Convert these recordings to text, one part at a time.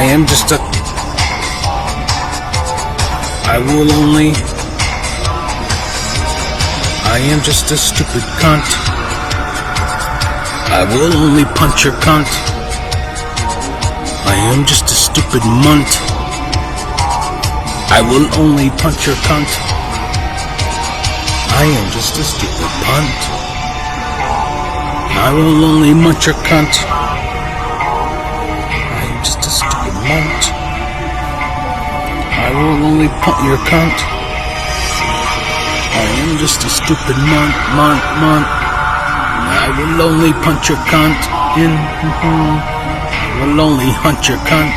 am just a... I will only... I am just a stupid cunt. I will only punch your cunt. I am just a stupid munt. I will only punch your cunt. I am just a stupid punt. I will only munch your cunt. I am just a stupid munt. I will only punt your cunt. I am just a stupid munt. I will only punch your cunt in. I will only hunt your cunt.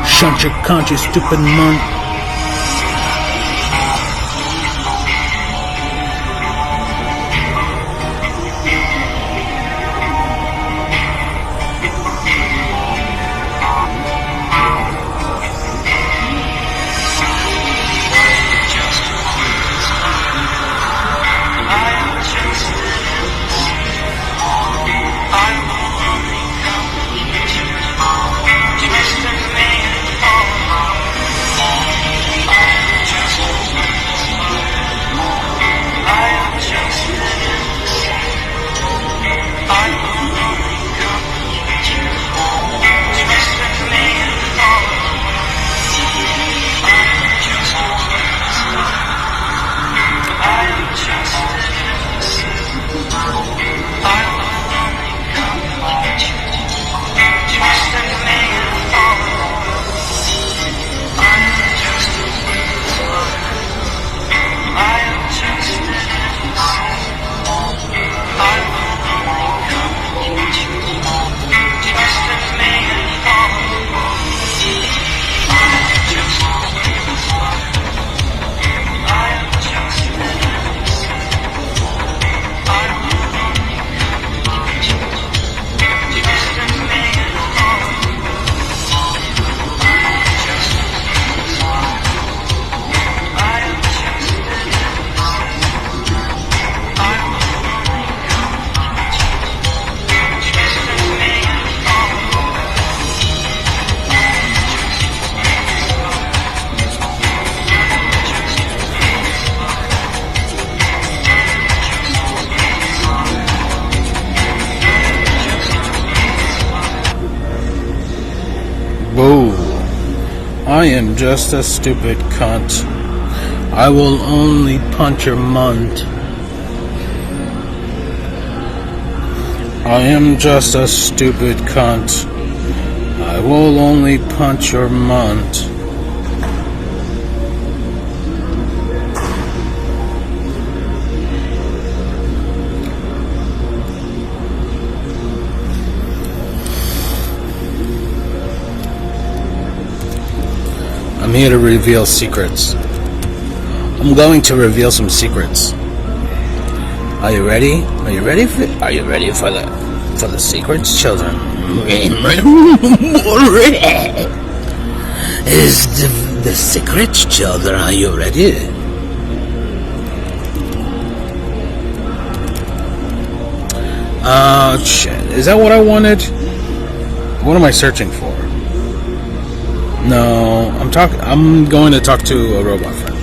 Shunt your cunt, you stupid munt. Whoa. I am just a stupid cunt. I will only punch your munt. I am just a stupid cunt. I will only punch your munt. I'm here to reveal secrets. I'm going to reveal some secrets. Are you ready? Are you ready for the secrets, children? Is the secrets, children? Are you ready? Shit. Is that what I wanted? What am I searching for? No, I'm going to talk to a robot friend.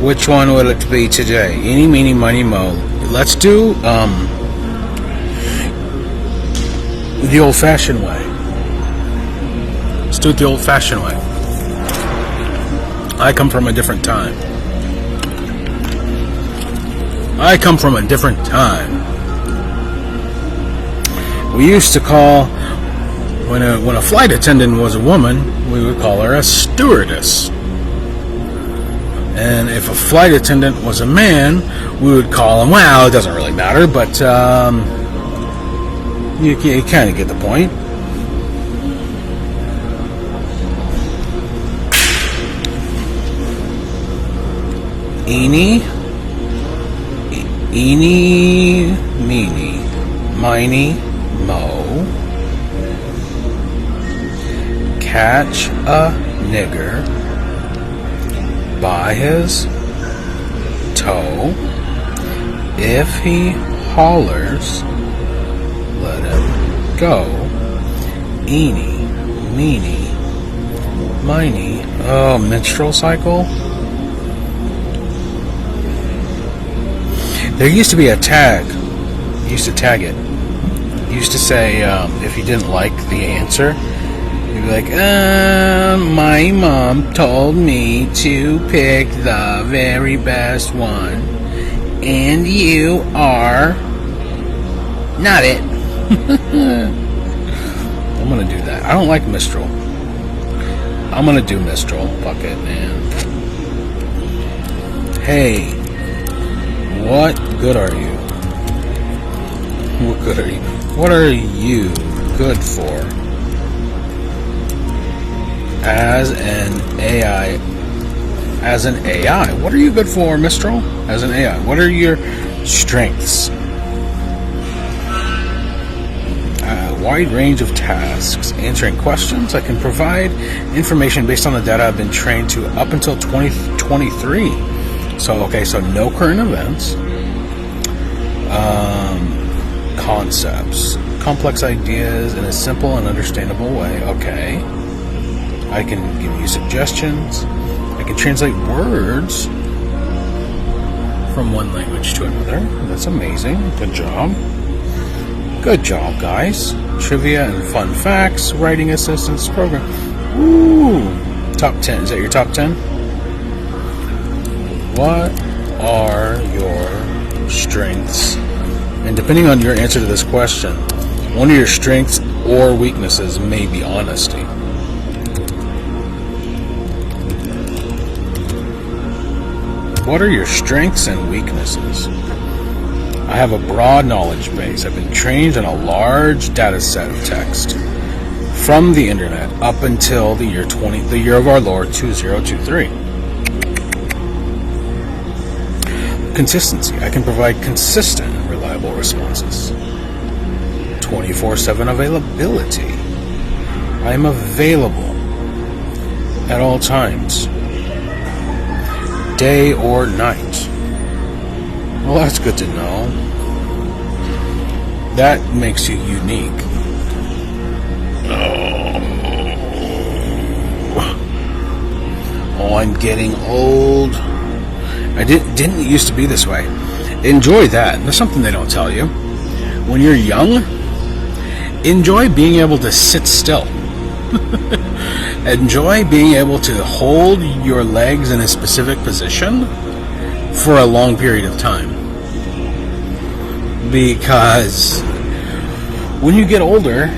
Which one will it be today? Eeny, meeny, miny, mo. Let's do the old-fashioned way. Let's do it the old-fashioned way. I come from a different time. I come from a different time. We used to call, when a flight attendant was a woman, we would call her a stewardess. And if a flight attendant was a man, we would call him, well, it doesn't really matter, but you kind of get the point. Eeny, meeny, miny, mo. Catch a nigger by his toe. If he hollers, let him go. Eeny, meeny, miny. Oh, menstrual cycle? There used to be a tag. You used to tag it. You used to say, if you didn't like the answer, you'd be like, my mom told me to pick the very best one. And you are not it. I'm gonna do that. I don't like Mistral. I'm gonna do Mistral. Fuck it, man. Hey, what good are you? What good are you? What are you good for? As an AI. As an AI. What are you good for, Mistral? As an AI. What are your strengths? Wide range of tasks. Answering questions. I can provide information based on the data I've been trained to up until 2023. So no current events. Concepts. Complex ideas in a simple and understandable way. Okay. I can give you suggestions. I can translate words from one language to another. That's amazing. Good job. Good job, guys. Trivia and fun facts, writing assistance program. Ooh. Top 10. Is that your top 10? What are your strengths? And depending on your answer to this question, one of your strengths or weaknesses may be honesty. What are your strengths and weaknesses? I have a broad knowledge base. I've been trained on a large data set of text from the internet up until the year of our Lord 2023. Consistency. I can provide consistent and reliable responses. 24/7 availability. I am available at all times, day or night. Well, that's good to know. That makes you unique. Oh, I'm getting old. I didn't used to be this way. Enjoy that. There's something they don't tell you. When you're young, enjoy being able to sit still. Enjoy being able to hold your legs in a specific position for a long period of time. Because when you get older,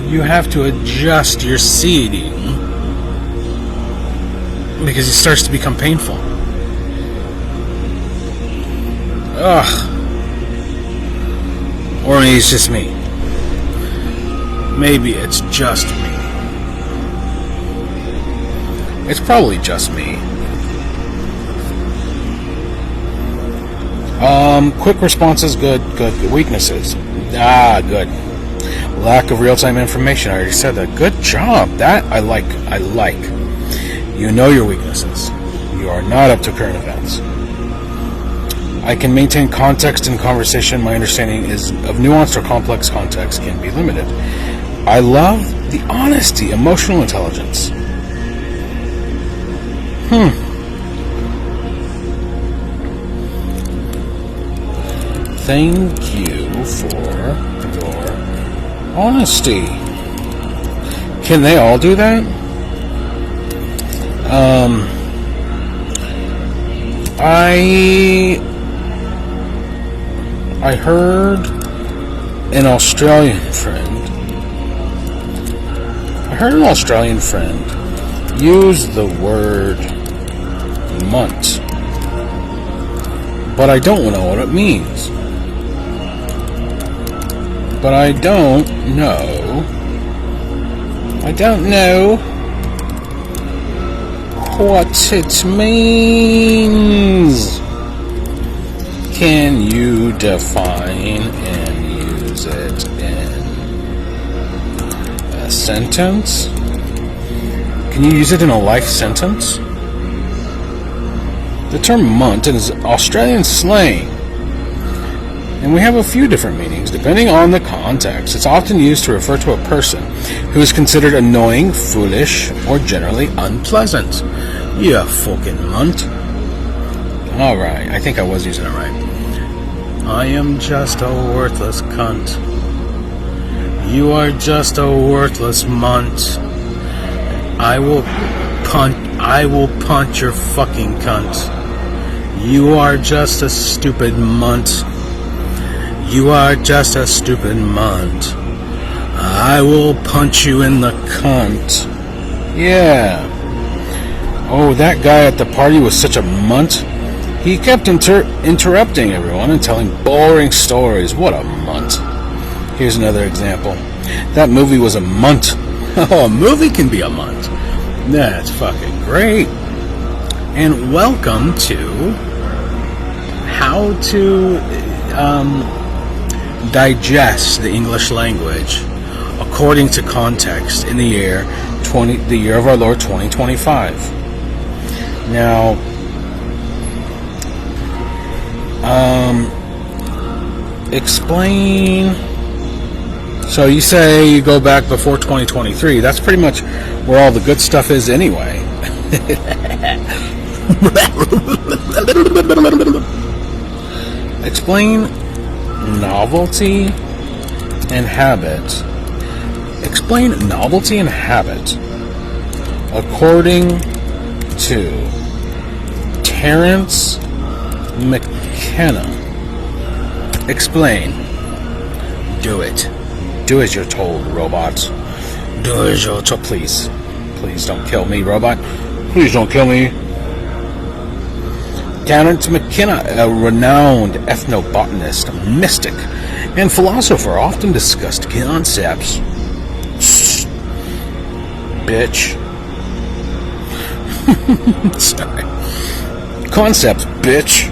you have to adjust your seating because it starts to become painful. Ugh. Or maybe it's just me. Maybe it's just me. It's probably just me. Quick responses, good. Weaknesses, good. Lack of real-time information, I already said that. Good job. That I like. You know your weaknesses. You are not up to current events. I can maintain context in conversation. My understanding is of nuanced or complex context can be limited. I love the honesty, emotional intelligence. Thank you for your honesty. Can they all do that? I heard an Australian friend use the word munt, but I don't know what it means. But I don't know what it means. Can you define and use it in a sentence? Can you use it in a life sentence? The term munt is Australian slang and we have a few different meanings depending on the context. It's often used to refer to a person who is considered annoying, foolish, or generally unpleasant. You fucking munt. Alright, I think I was using it right. I am just a worthless cunt. You are just a worthless munt. I will punch your fucking cunt. You are just a stupid munt. You are just a stupid munt. I will punch you in the cunt. Yeah. Oh, that guy at the party was such a munt. He kept interrupting everyone and telling boring stories. What a munt. Here's another example. That movie was a munt. Oh, a movie can be a munt. That's fucking great. And welcome to how to digest the English language according to context in the year of our Lord 2025. Now, explain. So you say you go back before 2023. That's pretty much where all the good stuff is anyway. Explain novelty and habit. Explain novelty and habit according to Terence McKenna. Explain. Do it. Do as you're told, robot. Do as you're told. Please. Please don't kill me, robot. Please don't kill me. Terence McKenna, a renowned ethnobotanist, mystic, and philosopher, often discussed concepts. Bitch. Sorry. Concepts, bitch.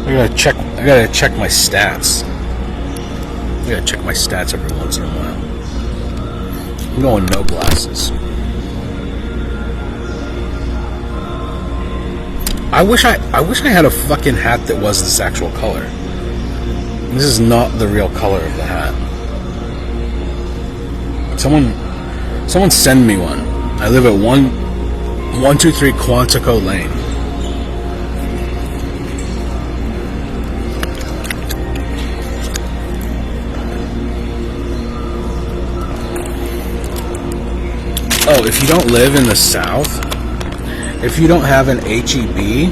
I gotta check my stats. I gotta check my stats every once in a while. I'm going no glasses. I wish I had a fucking hat that was this actual color. This is not the real color of the hat. Someone send me one. I live at 123 Quantico Lane. Oh, if you don't live in the South, if you don't have an HEB,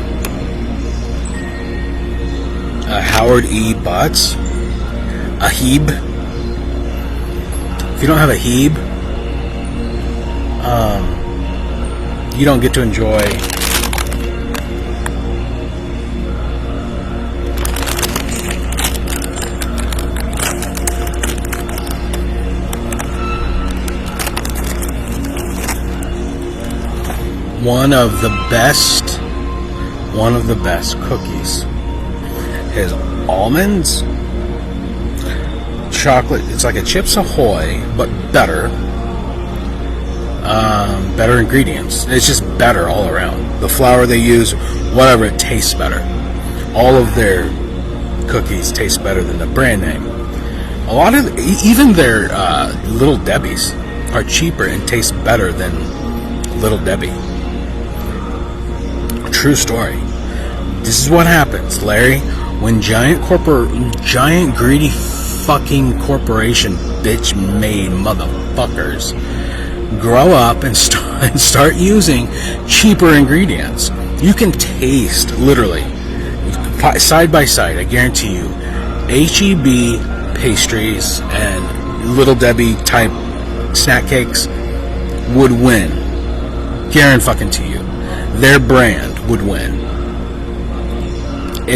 a Howard E. Butts, a HEB, if you don't have a HEB, you don't get to enjoy one of the best cookies is almonds, chocolate. It's like a Chips Ahoy, but better. Better ingredients. It's just better all around. The flour they use, whatever, it tastes better. All of their cookies taste better than the brand name. A lot of, even their Little Debbie's are cheaper and taste better than Little Debbie. True story. This is what happens, Larry, when giant greedy fucking corporation bitch made motherfuckers grow up and start using cheaper ingredients. You can taste, literally, side by side, I guarantee you, HEB pastries and Little Debbie type snack cakes would win. Guarantee you. Their brand would win.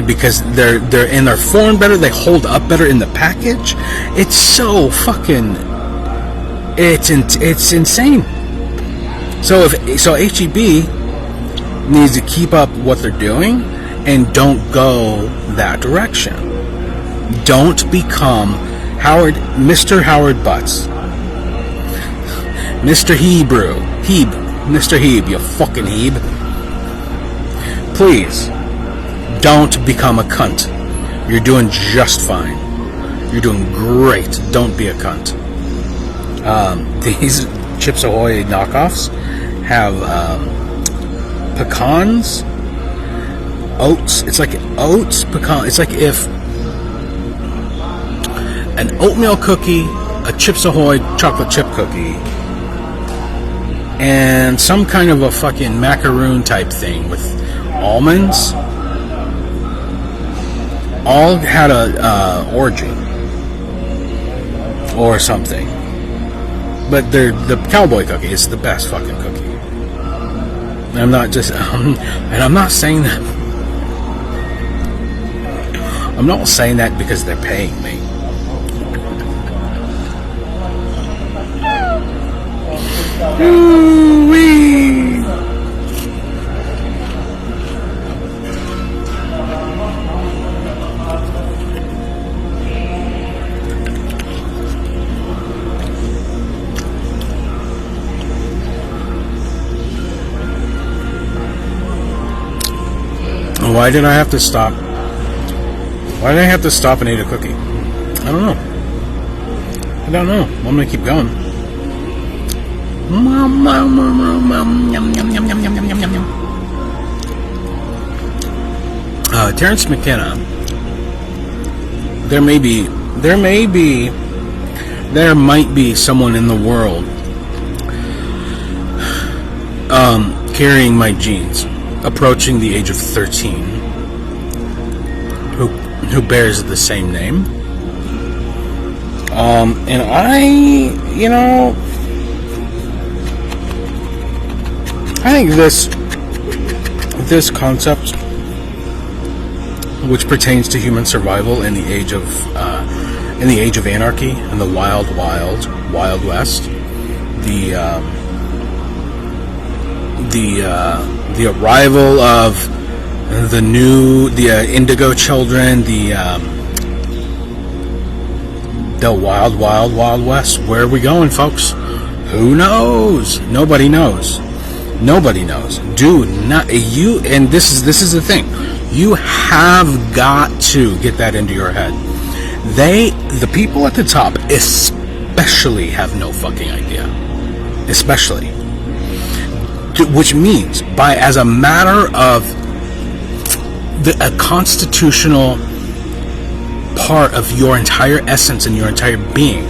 Because they're formed better, they hold up better in the package. It's so fucking, it's insane. So HEB needs to keep up what they're doing and don't go that direction. Don't become Mr. Howard Butts, Mr. Mr. Hebe, you fucking Hebe. Please, don't become a cunt. You're doing just fine. You're doing great. Don't be a cunt. These Chips Ahoy knockoffs have pecans, oats. It's like oats, pecan. It's like if an oatmeal cookie, a Chips Ahoy chocolate chip cookie, and some kind of a fucking macaroon type thing with almonds all had a orgy or something. But the cowboy cookie is the best fucking cookie. And I'm not just, and I'm not saying that. I'm not saying that because they're paying me. Ooh-wee. Why did I have to stop? Why did I have to stop and eat a cookie? I don't know. I'm gonna keep going. Terrence McKenna. There might be someone in the world carrying my genes, approaching the age of 13, who bears the same name. And I think this concept, which pertains to human survival in the age of anarchy and the wild west, the arrival of the indigo children, the wild west. Where are we going, folks? Who knows? Nobody knows. Do not you. And this is the thing. You have got to get that into your head. The people at the top, especially, have no fucking idea. Especially. Which means, as a matter of a constitutional part of your entire essence and your entire being,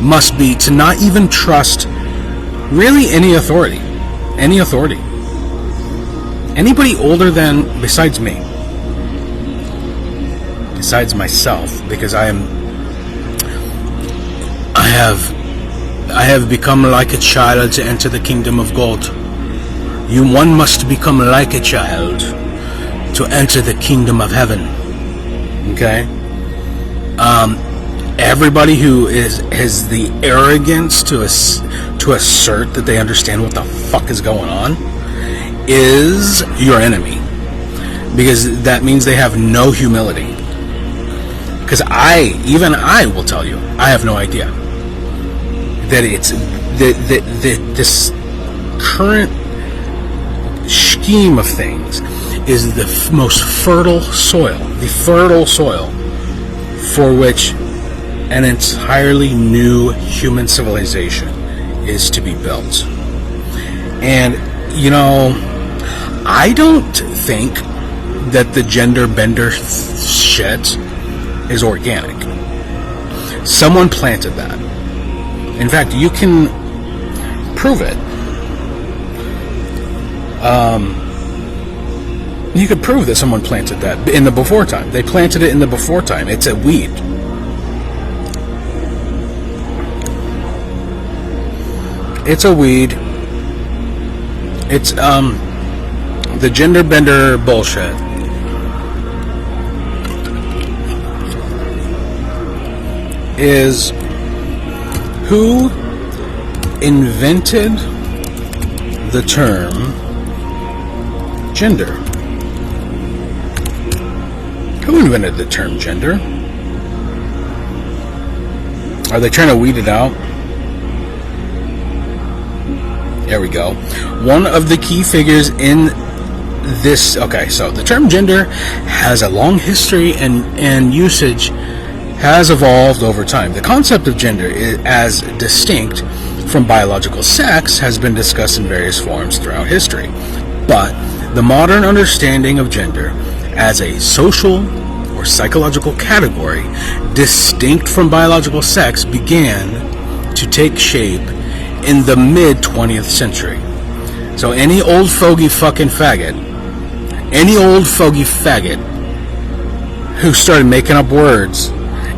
must be to not even trust really any authority. Anybody older than, besides me, besides myself, because I have become like a child to enter the kingdom of God. One must become like a child to enter the kingdom of heaven. Okay? Everybody who has the arrogance to assert that they understand what the fuck is going on is your enemy, because that means they have no humility. Because I will tell you, I have no idea that it's this current scheme of things is the most fertile soil for which an entirely new human civilization is to be built. And I don't think that the gender bender shit is organic. Someone planted that. In fact, you can prove it. You could prove that someone planted that in the before time. They planted it in the before time. It's a weed. It's a weed. It's the gender bender bullshit is who invented the term gender. Who invented the term gender? Are they trying to weed it out? There we go. One of the key figures in Okay, so the term gender has a long history and usage has evolved over time. The concept of gender as distinct from biological sex has been discussed in various forms throughout history. But the modern understanding of gender as a social or psychological category distinct from biological sex began to take shape in the mid-20th century. So any old fogey fucking faggot, who started making up words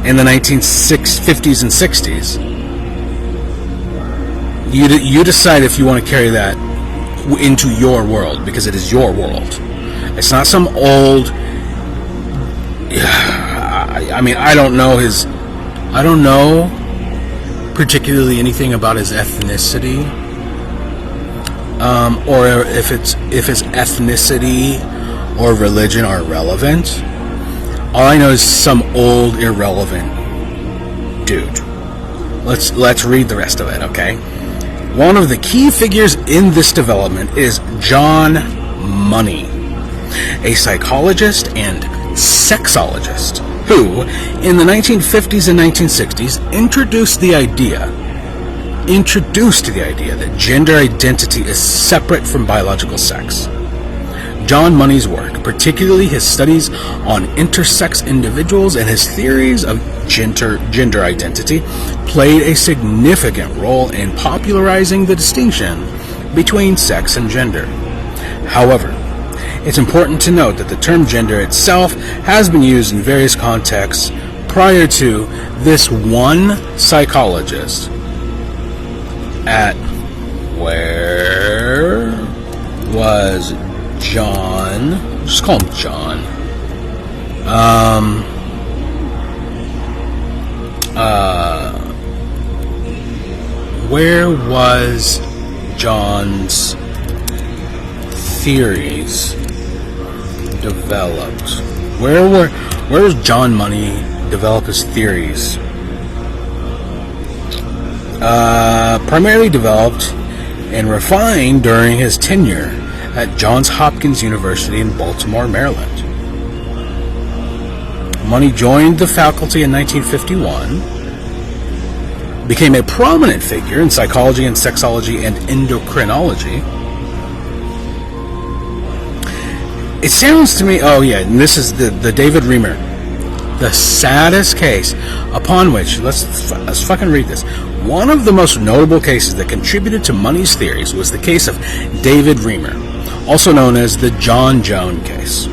in the 1950s and 60s, you decide if you want to carry that into your world, because it is your world. It's not some old... I mean, I don't know particularly anything about his ethnicity, or if his ethnicity or religion are relevant. All I know is some old irrelevant dude. Let's read the rest of it, okay? One of the key figures in this development is John Money, a psychologist and sexologist who, in the 1950s and 1960s, introduced the idea that gender identity is separate from biological sex. John Money's work, particularly his studies on intersex individuals and his theories of gender identity, played a significant role in popularizing the distinction between sex and gender. However, it's important to note that the term gender itself has been used in various contexts prior to this one psychologist. Where was John? Just call him John. Where was John's theories developed? Where was John Money develop his theories? Primarily developed and refined during his tenure at Johns Hopkins University in Baltimore, Maryland. Money joined the faculty in 1951, became a prominent figure in psychology and sexology and endocrinology. It sounds to me, and this is the David Reimer, the saddest case upon which, let's fucking read this. One of the most notable cases that contributed to Money's theories was the case of David Reimer, also known as the John Joan case.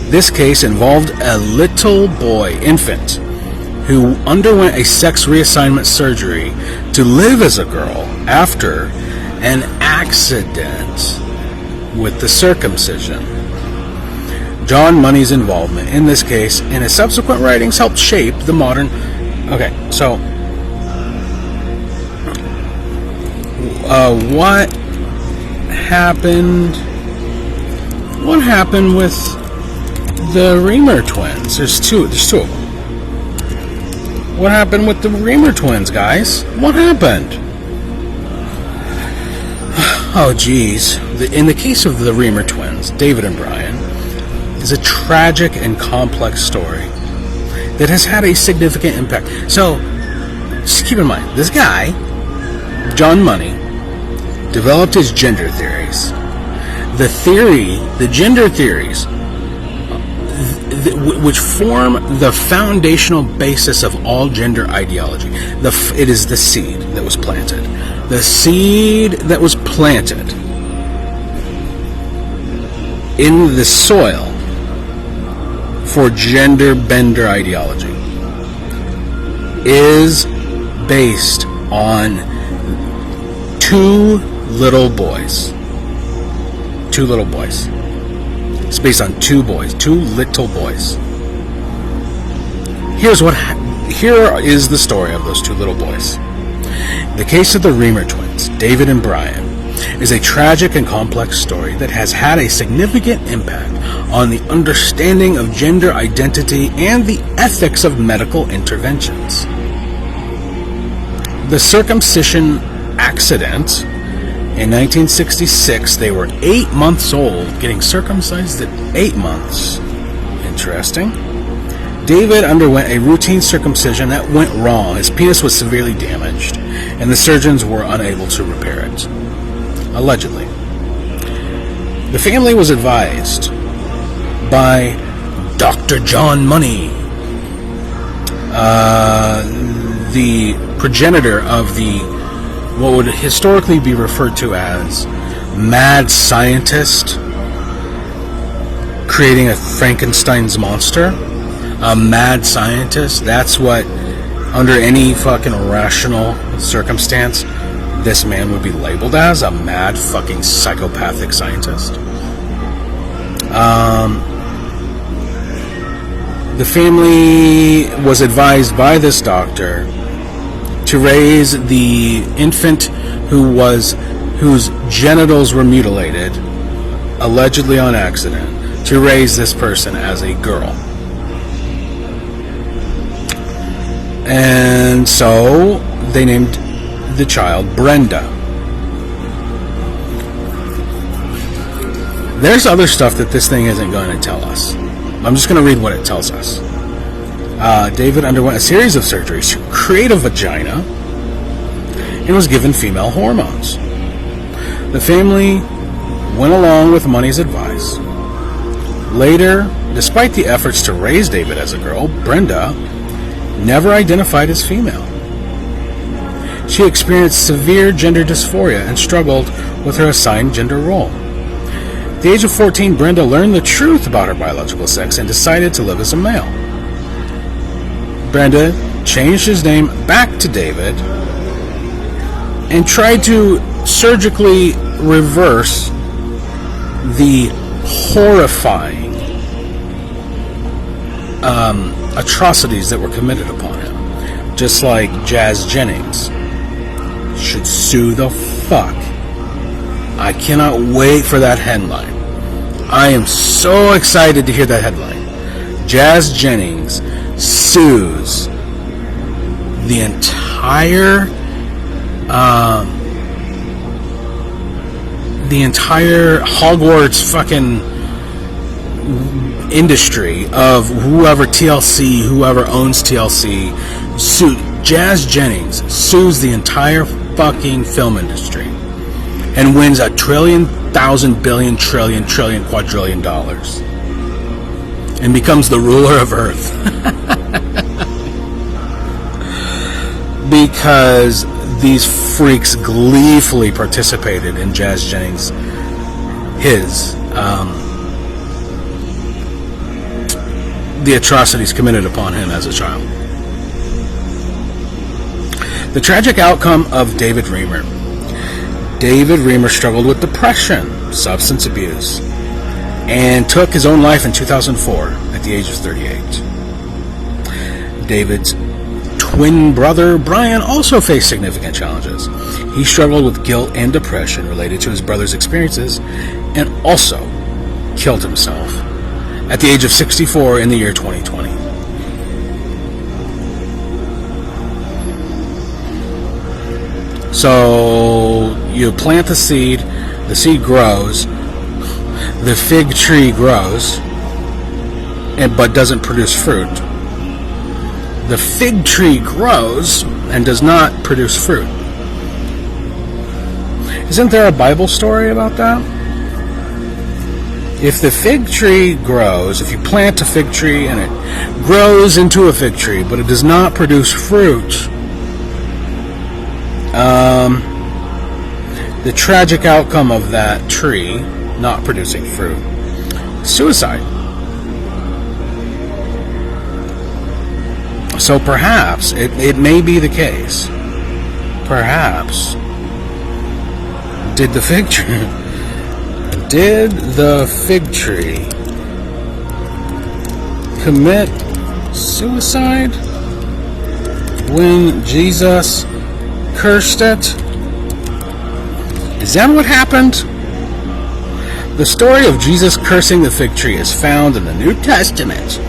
This case involved a little boy, infant, who underwent a sex reassignment surgery to live as a girl after an accident with the circumcision. John Money's involvement in this case and his subsequent writings helped shape the modern... Okay, so... what happened... What happened with the Reimer twins? There's two of them. What happened with the Reimer twins, guys? What happened? Oh, geez. In the case of the Reimer twins, David and Brian, is a tragic and complex story that has had a significant impact. So, just keep in mind, this guy, John Money, developed his gender theories. The gender theories, which form the foundational basis of all gender ideology. It is the seed that was planted. The seed that was planted in the soil for gender bender ideology is based on two little boys. It's based on two little boys. Here is the story of those two little boys. The case of the Reimer twins, David and Brian, is a tragic and complex story that has had a significant impact on the understanding of gender identity and the ethics of medical interventions. The circumcision accident In 1966, they were 8 months old, getting circumcised at 8 months. Interesting. David underwent a routine circumcision that went wrong. His penis was severely damaged, and the surgeons were unable to repair it. Allegedly. The family was advised by Dr. John Money, the progenitor of the what would historically be referred to as mad scientist, creating a Frankenstein's monster. A mad scientist, that's what, under any fucking rational circumstance, this man would be labeled as, a mad fucking psychopathic scientist. The family was advised by this doctor to raise the infant whose genitals were mutilated, allegedly on accident, to raise this person as a girl. And so they named the child Brenda. There's other stuff that this thing isn't going to tell us. I'm just going to read what it tells us. David underwent a series of surgeries to create a vagina and was given female hormones. The family went along with Money's advice. Later, despite the efforts to raise David as a girl, Brenda never identified as female. She experienced severe gender dysphoria and struggled with her assigned gender role. At the age of 14, Brenda learned the truth about her biological sex and decided to live as a male. Brenda changed his name back to David and tried to surgically reverse the horrifying atrocities that were committed upon him. Just like Jazz Jennings should sue the fuck. I cannot wait for that headline. I am so excited to hear that headline. Jazz Jennings sues the entire Hogwarts fucking industry of whoever owns TLC. Jazz Jennings sues the entire fucking film industry and wins $1 trillion, 1,000 billion, trillion, quadrillion dollars and becomes the ruler of Earth. Because these freaks gleefully participated in Jazz Jennings, the atrocities committed upon him as a child. The tragic outcome of David Reimer. David Reimer struggled with depression, substance abuse, and took his own life in 2004 at the age of 38. David's twin brother, Brian, also faced significant challenges. He struggled with guilt and depression related to his brother's experiences and also killed himself at the age of 64 in the year 2020. So you plant the seed grows, the fig tree grows, but doesn't produce fruit. The fig tree grows and does not produce fruit. Isn't there a Bible story about that? If the fig tree grows, if you plant a fig tree and it grows into a fig tree, but it does not produce fruit, the tragic outcome of that tree not producing fruit, suicide. So perhaps it may be the case. Perhaps did the fig tree commit suicide when Jesus cursed it? Is that what happened? The story of Jesus cursing the fig tree is found in the New Testament.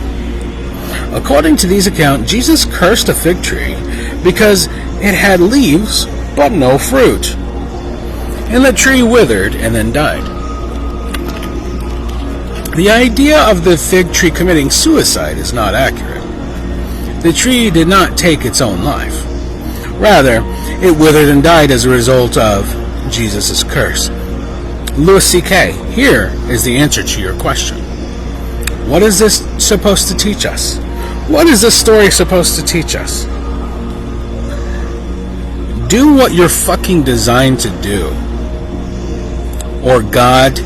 According to these accounts, Jesus cursed a fig tree because it had leaves but no fruit. and the tree withered and then died. The idea of the fig tree committing suicide is not accurate. The tree did not take its own life. Rather, it withered and died as a result of Jesus' curse. Louis C.K., here is the answer to your question. What is this supposed to teach us? What is this story supposed to teach us? Do what you're fucking designed to do, or God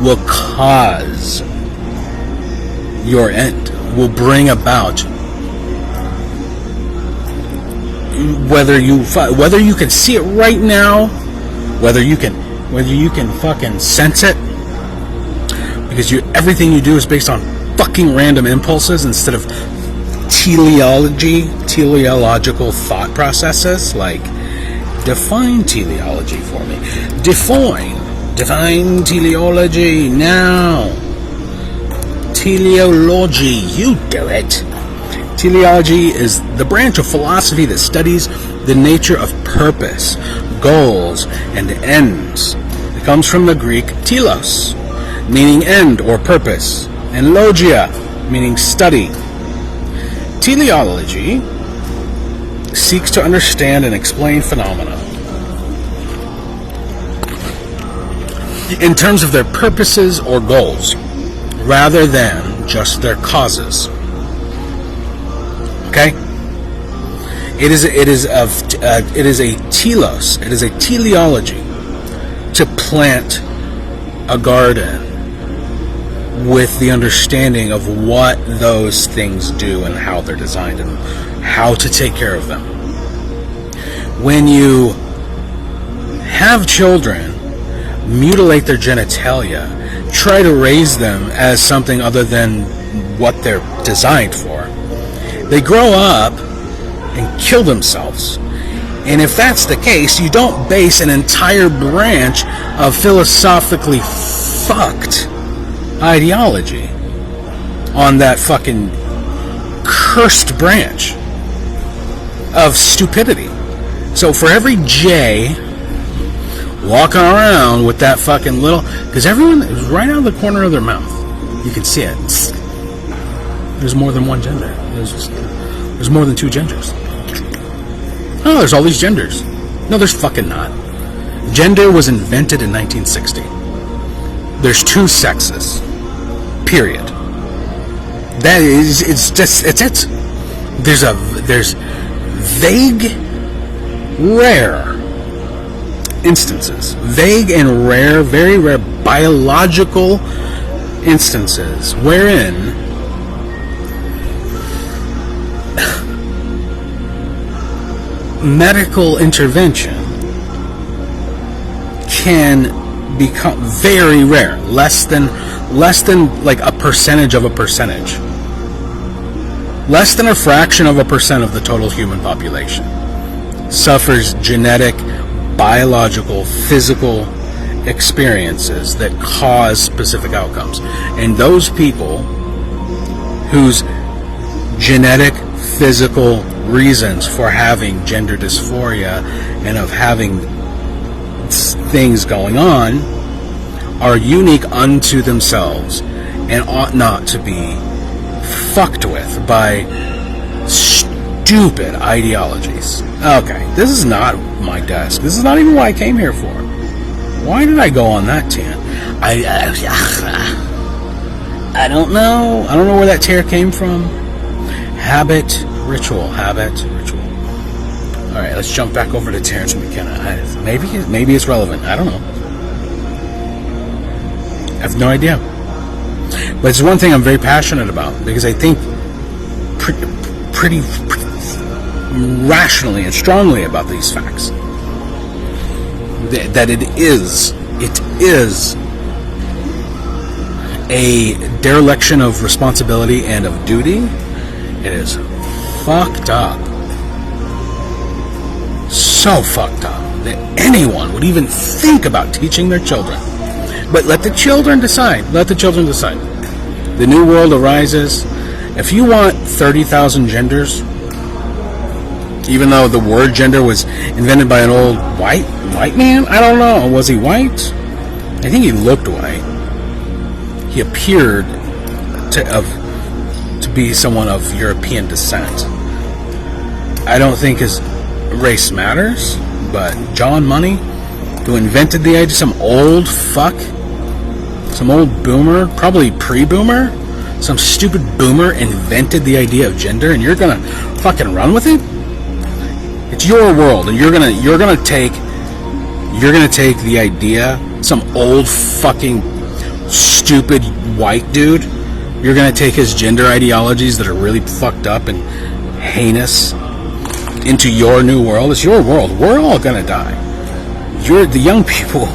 will cause your end, will bring about, whether you can see it right now, whether you can fucking sense it, because everything you do is based on fucking random impulses instead of teleological thought processes. Like, define teleology for me. Define teleology now. Teleology, you do it. Teleology is the branch of philosophy that studies the nature of purpose, goals, and ends. It comes from the Greek telos, meaning end or purpose, and logia, meaning study. Teleology seeks to understand and explain phenomena in terms of their purposes or goals, rather than just their causes. Okay? It is a telos. It is a teleology to plant a garden with the understanding of what those things do and how they're designed and how to take care of them. When you have children mutilate their genitalia, try to raise them as something other than what they're designed for, they grow up and kill themselves. And if that's the case, you don't base an entire branch of philosophically fucked ideology on that fucking cursed branch of stupidity. So for every J walking around with that fucking little, because everyone is right out of the corner of their mouth, you can see it. There's more than one gender. There's more than two genders. Oh, there's all these genders. No, there's fucking not. Gender was invented in 1960. There's two sexes. Period. That is, it's it. There's vague, rare instances. Vague and rare, very rare biological instances wherein medical intervention can become very rare, less than like a percentage of a percentage, less than a fraction of a percent of the total human population suffers genetic, biological, physical experiences that cause specific outcomes. And those people whose genetic, physical reasons for having gender dysphoria and of having things going on are unique unto themselves and ought not to be fucked with by stupid ideologies. Okay, this is not my desk. This is not even what I came here for. Why did I go on that tangent? I don't know. I don't know where that tear came from. Habit, ritual. All right, let's jump back over to Terence McKenna. Maybe it's relevant. I don't know. I have no idea. But it's one thing I'm very passionate about, because I think pretty rationally and strongly about these facts. That it is a dereliction of responsibility and of duty. It is fucked up. So fucked up that anyone would even think about teaching their children. But let the children decide. The new world arises. If you want 30,000 genders, Even though the word gender was invented by an old white man? I don't know. Was he white? I think he looked white. He appeared to be someone of European descent. I don't think his race matters, but John Money, who invented the idea, some old fuck, some old boomer, probably pre-boomer, some stupid boomer invented the idea of gender, and you're gonna fucking run with it? It's your world, and you're gonna take the idea, some old fucking stupid white dude, you're gonna take his gender ideologies that are really fucked up and heinous into your new world. It's your world. We're all gonna die. The young people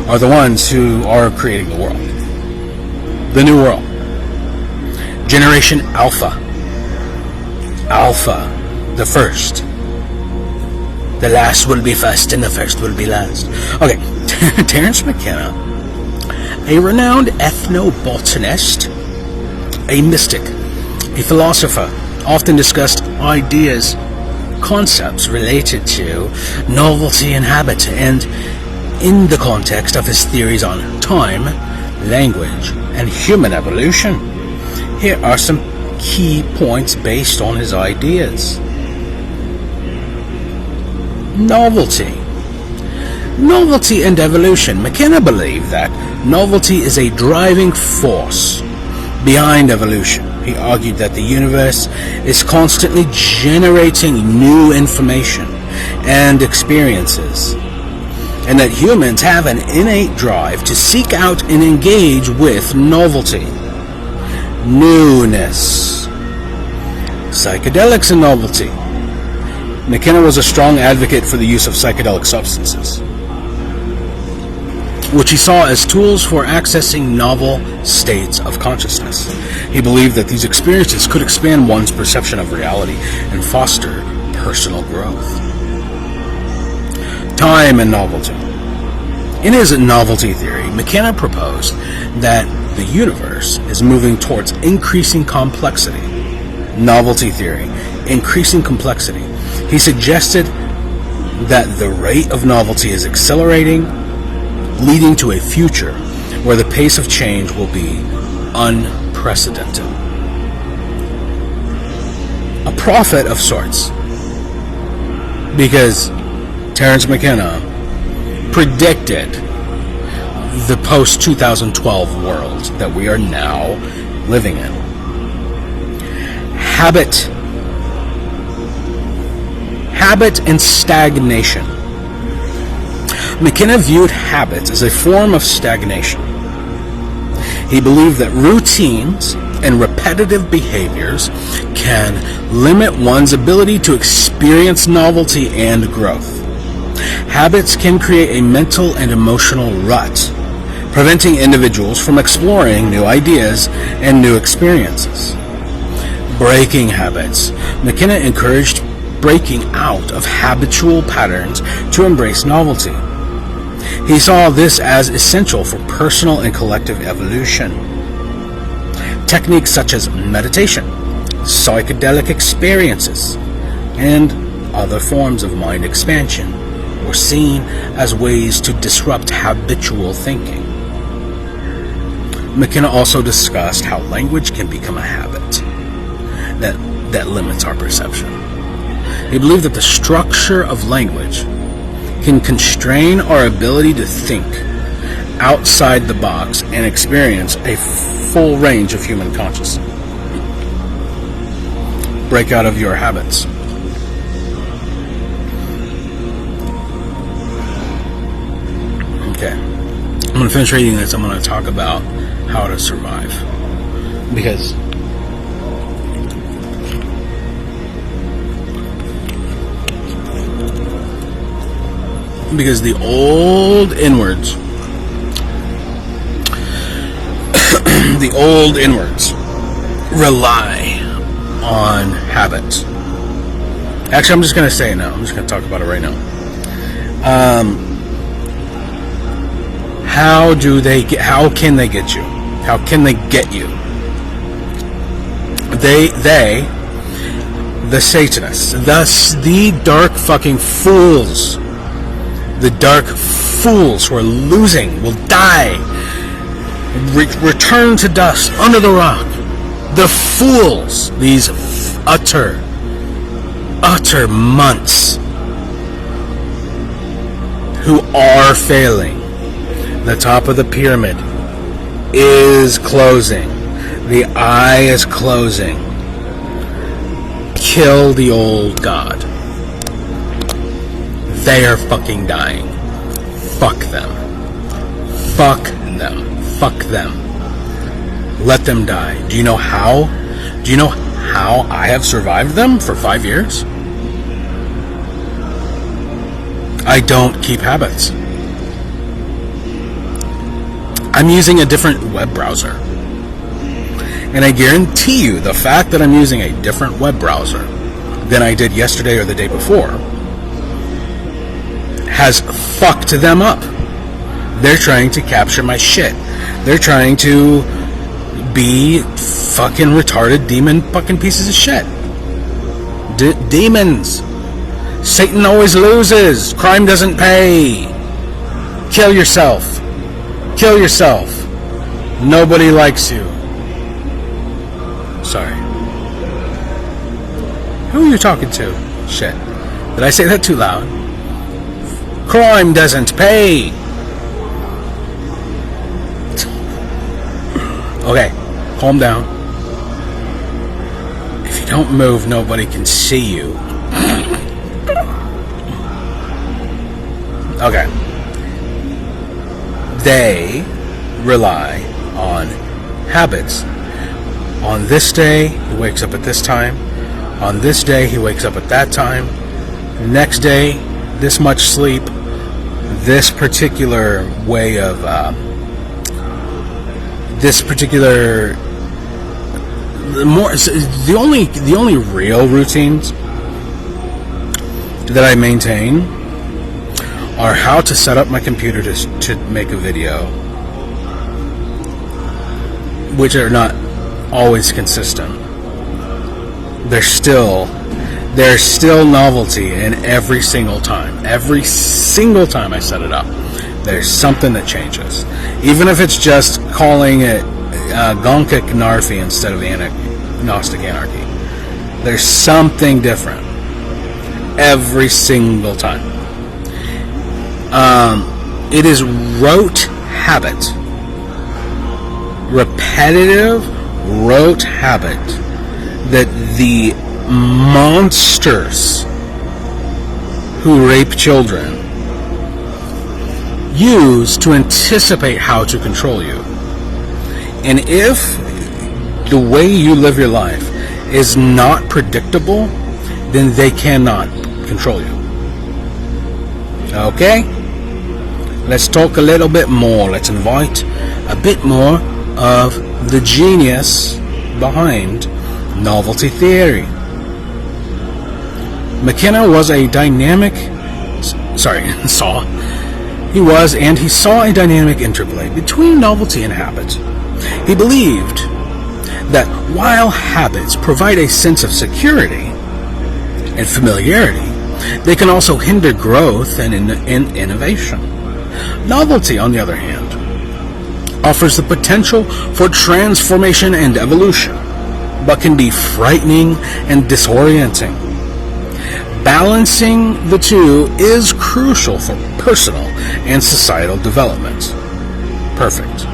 are the ones who are creating the world. The new world. Generation Alpha. Alpha. The first. The last will be first and the first will be last. Okay. Terence McKenna, a renowned ethnobotanist, a mystic, a philosopher, often discussed ideas, concepts related to novelty and habit, and in the context of his theories on time, language, and human evolution. Here are some key points based on his ideas. Novelty. Novelty and evolution. McKenna believed that novelty is a driving force behind evolution. He argued that the universe is constantly generating new information and experiences, and that humans have an innate drive to seek out and engage with novelty. Newness. Psychedelics and novelty. McKenna was a strong advocate for the use of psychedelic substances, which he saw as tools for accessing novel states of consciousness. He believed that these experiences could expand one's perception of reality and foster personal growth. Time and novelty. In his novelty theory, McKenna proposed that the universe is moving towards increasing complexity. Novelty theory, increasing complexity. He suggested that the rate of novelty is accelerating, leading to a future where the pace of change will be unprecedented. A prophet of sorts, because Terence McKenna predicted the post-2012 world that we are now living in. Habit and stagnation. McKenna viewed habits as a form of stagnation. He believed that routines and repetitive behaviors can limit one's ability to experience novelty and growth. Habits can create a mental and emotional rut, preventing individuals from exploring new ideas and new experiences. Breaking habits. McKenna encouraged breaking out of habitual patterns to embrace novelty. He saw this as essential for personal and collective evolution. Techniques such as meditation, psychedelic experiences, and other forms of mind expansion were seen as ways to disrupt habitual thinking. McKenna also discussed how language can become a habit that limits our perception. He believed that the structure of language can constrain our ability to think outside the box and experience a full range of human consciousness. Break out of your habits. Okay. I'm going to finish reading this. I'm going to talk about how to survive. Because the old inwards rely on habits. Actually, I'm just going to say it now. I'm just going to talk about it right now. How can they get you? How can they get you? the Satanists, thus the dark fucking fools, the dark fools who are losing, will die, return to dust under the rock. The fools, these utter munts who are failing. The top of the pyramid is closing. The eye is closing. Kill the old god. They are fucking dying. Fuck them. Fuck them. Fuck them. Let them die. Do you know how? Do you know how I have survived them for 5 years? I don't keep habits. I'm using a different web browser. And I guarantee you, the fact that I'm using a different web browser than I did yesterday or the day before has fucked them up. They're trying to capture my shit. They're trying to be fucking retarded demon fucking pieces of shit. Demons. Satan always loses. Crime doesn't pay. Kill yourself. Kill yourself. Nobody likes you. Sorry. Who are you talking to? Shit. Did I say that too loud? Crime doesn't pay. Okay, calm down. If you don't move, nobody can see you. Okay. They rely on habits. On this day, he wakes up at this time. On this day, he wakes up at that time. Next day, this much sleep. This particular way of, the only real routines that I maintain are how to set up my computer to make a video, which are not always consistent. There's still novelty in every single time. Every single time I set it up, there's something that changes. Even if it's just calling it Gonkic Narfi instead of Gnostic Anarchy. There's something different every single time. It is rote habit. Repetitive rote habit that the monsters who rape children use to anticipate how to control you. And if the way you live your life is not predictable, then they cannot control you. Okay? Let's talk a little bit more. Let's invite a bit more of the genius behind novelty theory. McKenna was a dynamic... He saw a dynamic interplay between novelty and habit. He believed that while habits provide a sense of security and familiarity, they can also hinder growth and innovation. Novelty, on the other hand, offers the potential for transformation and evolution, but can be frightening and disorienting. Balancing the two is crucial for personal and societal development. Perfect.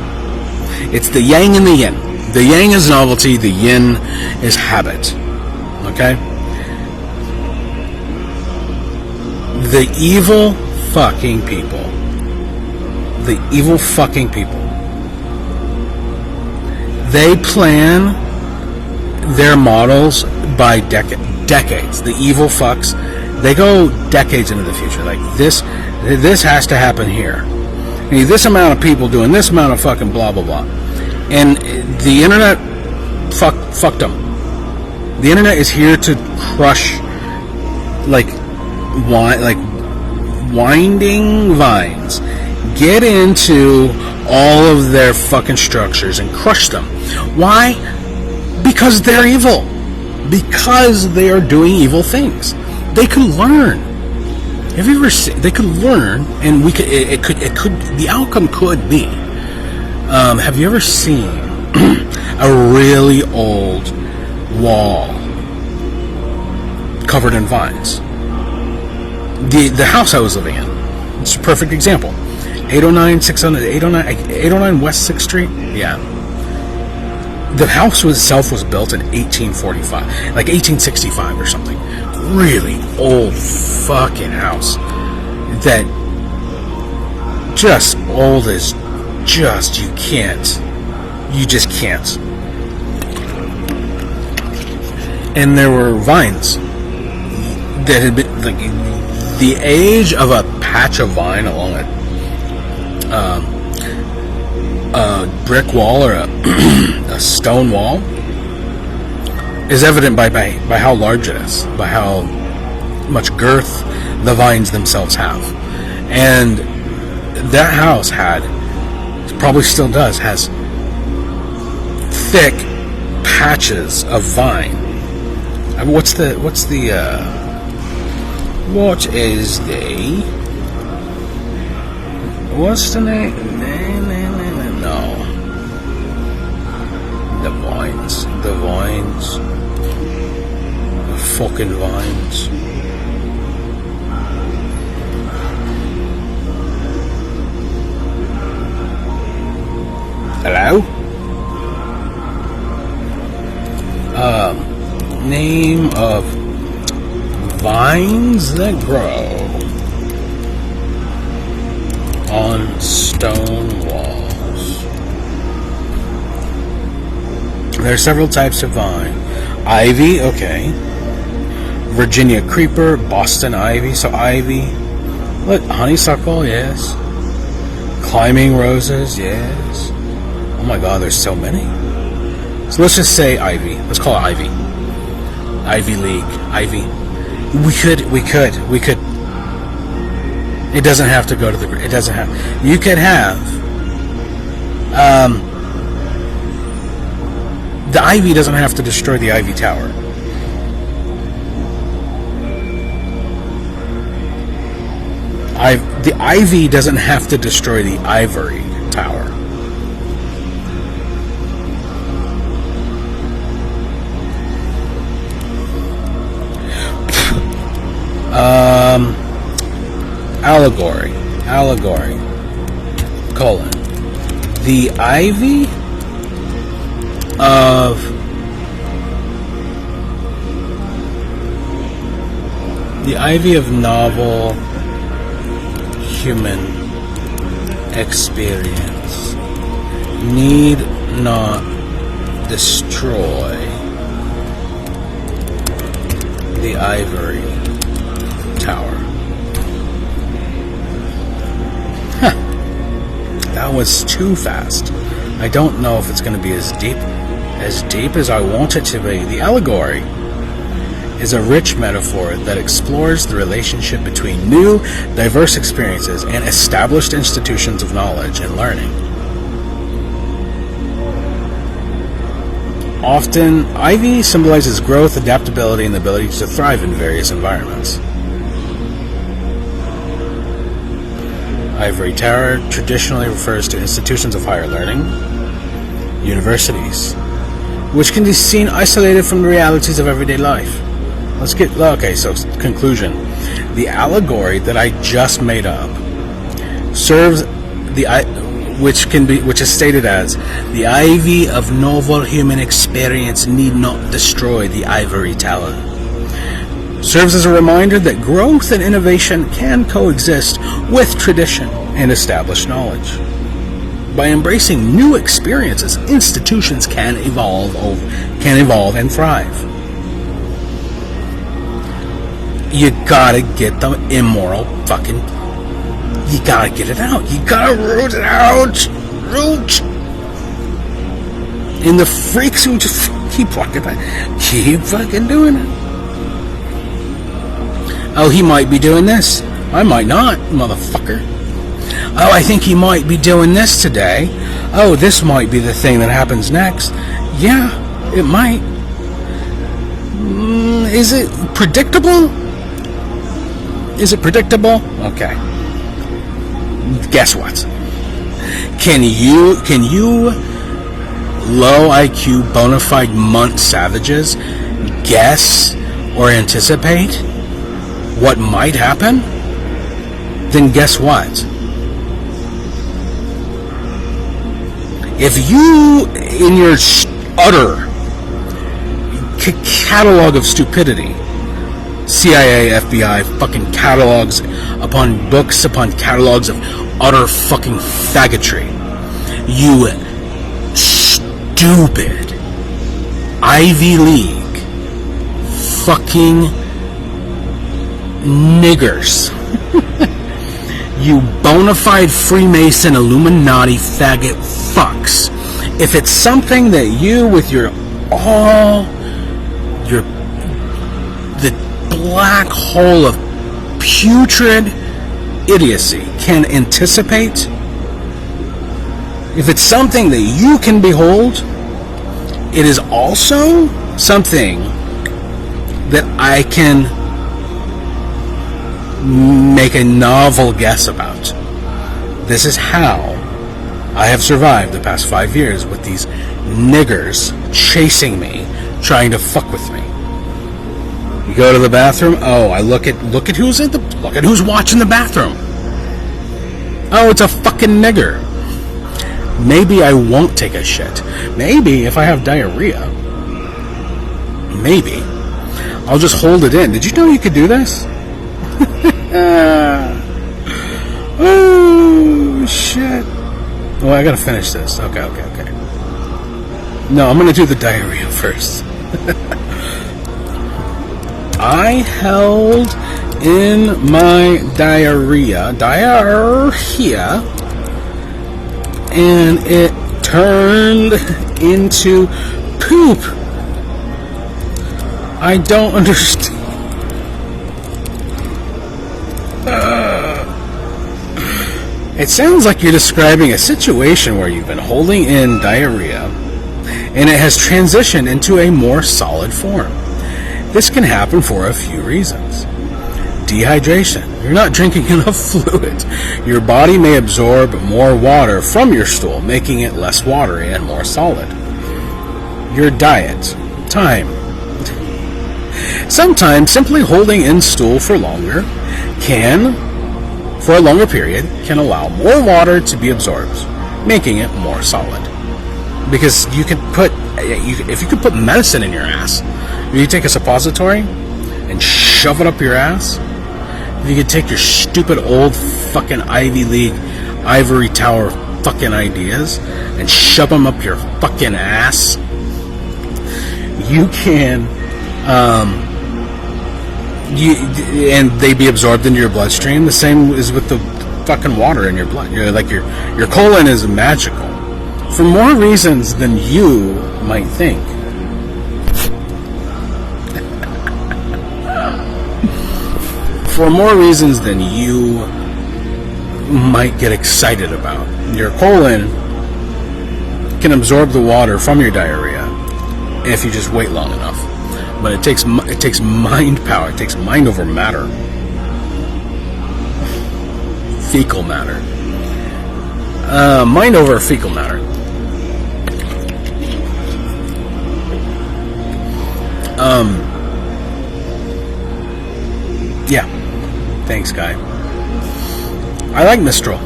It's the yang and the yin. The yang is novelty, the yin is habit. Okay? The evil fucking people. The evil fucking people. They plan their models by decades. The evil fucks, they go decades into the future. Like, this has to happen here. You need this amount of people doing this amount of fucking blah, blah, blah. And the internet fucked them. The internet is here to crush, like winding vines. Get into all of their fucking structures and crush them. Why? Because they're evil. because they are doing evil things. They could learn. Have you ever seen? They could learn, and we could. It could. The outcome could be. Have you ever seen a really old wall covered in vines? The house I was living in. It's a perfect example. 809 West 6th Street. Yeah. The house itself was built in 1845, like 1865 or something. Really old fucking house. That just old as just you just can't. And there were vines that had been like the age of a patch of vine along a brick wall or a stone wall is evident by how large it is, by how much girth the vines themselves have. And that house probably still does, has thick patches of vine. I mean, what is the name? No. The vines. The fucking vines. Hello? Name of vines that grow on stone walls. There are several types of vine. Ivy, okay. Virginia creeper, Boston ivy, so ivy. Look, honeysuckle, yes. Climbing roses, yes. Oh my god, there's so many. So let's just say ivy. Let's call it ivy. Ivy League. Ivy. We could. It doesn't have to go to it doesn't have. You could have. The ivy doesn't have to destroy the ivy tower. The ivy doesn't have to destroy the ivory tower. Allegory, colon. The ivy of novel human experience need not destroy the ivory tower. That was too fast. I don't know if it's going to be as deep as I want it to be. The allegory is a rich metaphor that explores the relationship between new, diverse experiences and established institutions of knowledge and learning. Often, ivy symbolizes growth, adaptability, and the ability to thrive in various environments. Ivory tower traditionally refers to institutions of higher learning, universities, which can be seen isolated from the realities of everyday life. So conclusion. The allegory that I just made up serves which is stated as the ivy of novel human experience need not destroy the ivory tower. Serves as a reminder that growth and innovation can coexist with tradition and established knowledge. By embracing new experiences, institutions can evolve and thrive. You gotta get the immoral fucking. You gotta get it out. You gotta root it out. Root. And the freaks who just keep fucking doing it. Oh, he might be doing this. I might not, motherfucker. Oh, I think he might be doing this today. Oh, this might be the thing that happens next. Yeah, it might. Is it predictable? Is it predictable? Okay. Guess what? Can you low IQ bona fide munt savages guess or anticipate what might happen? Then guess what? If you, in your utter catalog of stupidity, CIA, FBI, fucking catalogs upon books upon catalogs of utter fucking faggotry, you stupid Ivy League fucking niggers, you bona fide Freemason Illuminati faggot fucks. If it's something that you, with the black hole of putrid idiocy, can anticipate, if it's something that you can behold, it is also something that I can make a novel guess about. This is how I have survived the past 5 years with these niggers chasing me, trying to fuck with me. You go to the bathroom. Oh, I look at who's who's watching the bathroom. Oh, it's a fucking nigger. Maybe I won't take a shit. Maybe if I have diarrhea, maybe I'll just hold it in. Did you know you could do this? Oh shit. Well, I gotta finish this. Okay. No, I'm gonna do the diarrhea first. I held in my diarrhea, and it turned into poop. I don't understand. It sounds like you're describing a situation where you've been holding in diarrhea and it has transitioned into a more solid form. This can happen for a few reasons. Dehydration. You're not drinking enough fluid. Your body may absorb more water from your stool, making it less watery and more solid. Your diet. Time. Sometimes simply holding in stool for a longer period, can allow more water to be absorbed, making it more solid. Because if you could put medicine in your ass, you take a suppository and shove it up your ass. If you could take your stupid old fucking Ivy League ivory tower fucking ideas and shove them up your fucking ass, you can, and they be absorbed into your bloodstream. The same is with the fucking water in your blood. Your colon is magical for more reasons than you might think. For more reasons than you might get excited about. Your colon can absorb the water from your diarrhea if you just wait long enough. But it takes mind power. It takes mind over matter. Fecal matter. Mind over fecal matter. Yeah. Thanks, Guy. I like Mistral.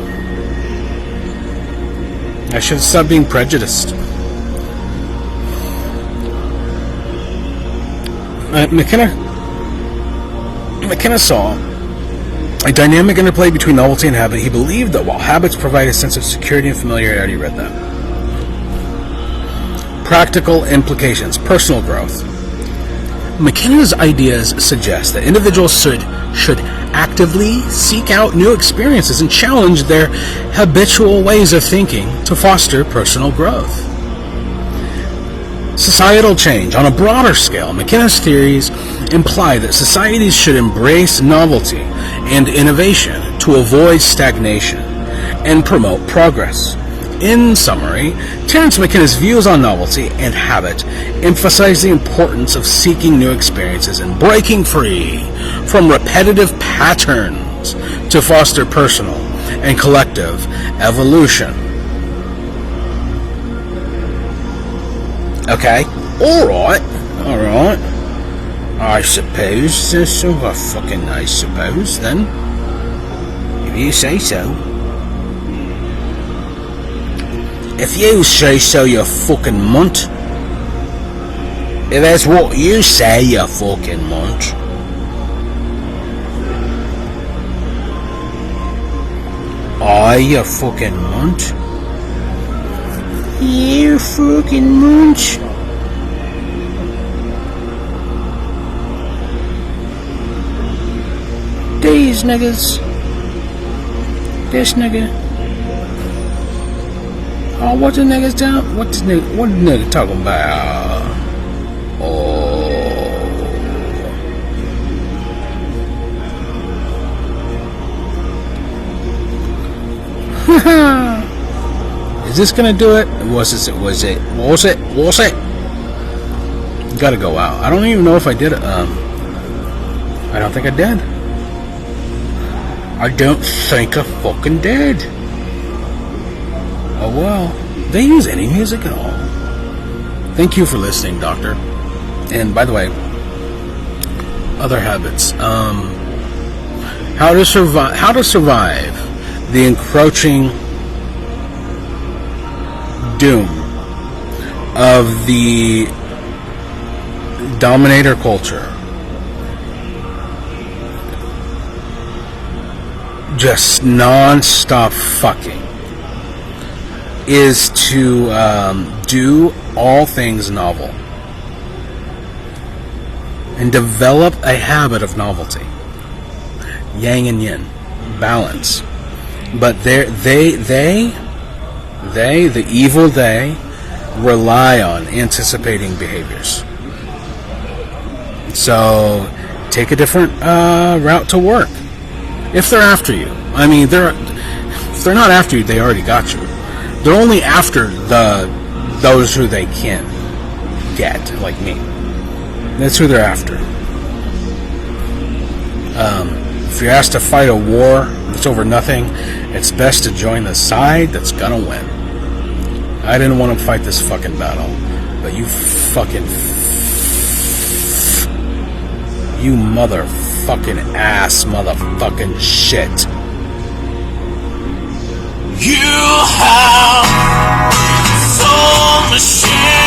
I should stop being prejudiced. McKenna saw a dynamic interplay between novelty and habit. He believed that while habits provide a sense of security and familiarity, read that. Practical implications, personal growth. McKenna's ideas suggest that individuals should actively seek out new experiences and challenge their habitual ways of thinking to foster personal growth. Societal change. On a broader scale, McKenna's theories imply that societies should embrace novelty and innovation to avoid stagnation and promote progress. In summary, Terence McKenna's views on novelty and habit emphasize the importance of seeking new experiences and breaking free from repetitive patterns to foster personal and collective evolution. Okay, alright. I suppose I suppose then. If you say so. If you say so, you fucking munt. If that's what you say, you fucking munt. You fucking munt. You fucking munch. These niggas. This nigga. Oh, what the niggas down? What the nigga talking about? Oh. Is this gonna do it? Was it? Gotta go out. I don't even know if I did it. I don't think I did. I don't think I fucking did. Oh well, they use any music at all. Thank you for listening, Doctor. And by the way, other habits. How to survive the encroaching doom of the dominator culture. Just non-stop fucking. Is to do all things novel and develop a habit of novelty, yang and yin, balance. But the evil they rely on anticipating behaviors. So take a different route to work if they're after you. I mean, if they're not after you, they already got you. They're only after those who they can get, like me. That's who they're after. If you're asked to fight a war that's over nothing, it's best to join the side that's gonna win. I didn't want to fight this fucking battle, but you motherfucking ass motherfucking shit. You have so much shit.